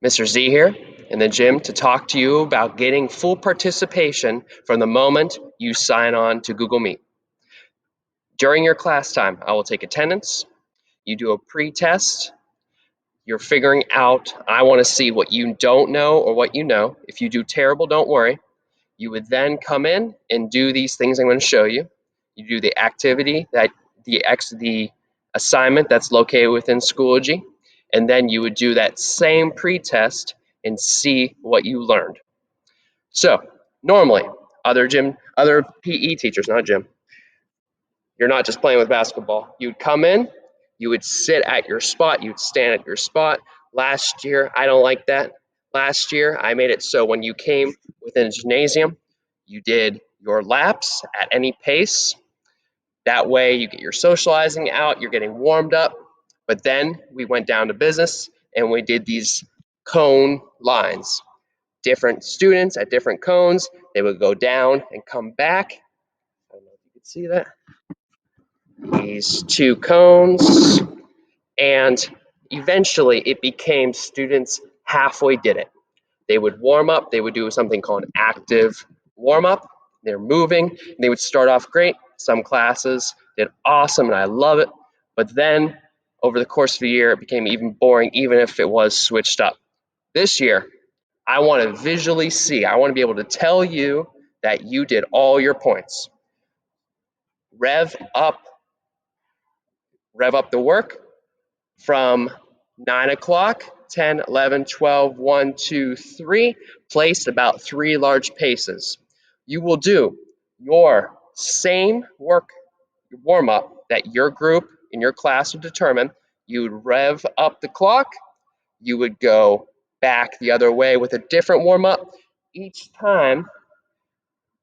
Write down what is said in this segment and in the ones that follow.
Mr. Z here in the gym to talk to you about getting full participation from the moment you sign on to Google Meet. During your class time, I will take attendance. You do a pre-test. You're figuring out, I want to see what you don't know or what you know. If you do terrible, don't worry. You would then come in and do these things I'm going to show you. You do the activity, the assignment that's located within Schoology, and then you would do that same pre-test and see what you learned. So normally, other PE teachers, not gym, you're not just playing with basketball. You'd come in, you would sit at your spot, you'd stand at your spot. Last year, I don't like that. Last year, I made it so when you came within a gymnasium, you did your laps at any pace. That way, you get your socializing out, you're getting warmed up. But then we went down to business and we did these cone lines. Different students at different cones, they would go down and come back. I don't know if you can see that. These two cones, and eventually it became students halfway did it. They would warm up, they would do something called an active warm up. They're moving, and they would start off great. Some classes did awesome, and I love it. But then over the course of the year, it became even boring, even if it was switched up. This year, I want to visually see, I want to be able to tell you that you did all your points. Rev up the work from 9 o'clock, 10, 11, 12, 1, 2, 3, placed about 3 large paces. You will do your same work warm up that your group in your class would determine. You would rev up the clock, you would go back the other way with a different warm up. Each time,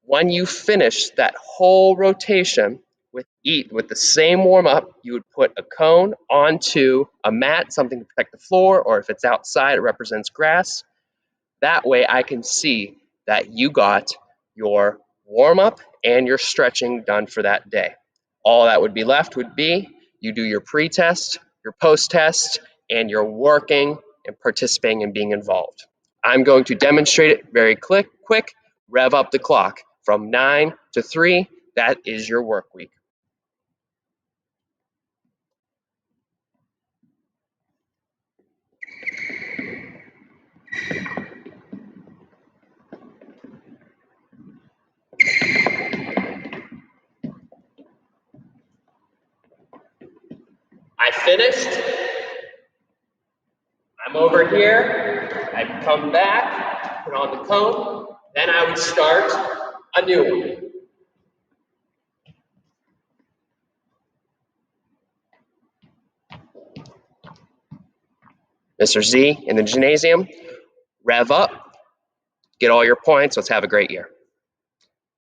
when you finish that whole rotation, with the same warm up, you would put a cone onto a mat, something to protect the floor, or if it's outside, it represents grass. That way I can see that you got your warm up and your stretching done for that day. All that would be left would be you do your pre-test, your post-test, and you're working and participating and being involved. I'm going to demonstrate it very quick. Rev up the clock from 9 to 3. That is your work week. I finished. I'm over here. I come back, put on the cone. Then I would start a new one. Mr. Z in the gymnasium, rev up, get all your points. Let's have a great year.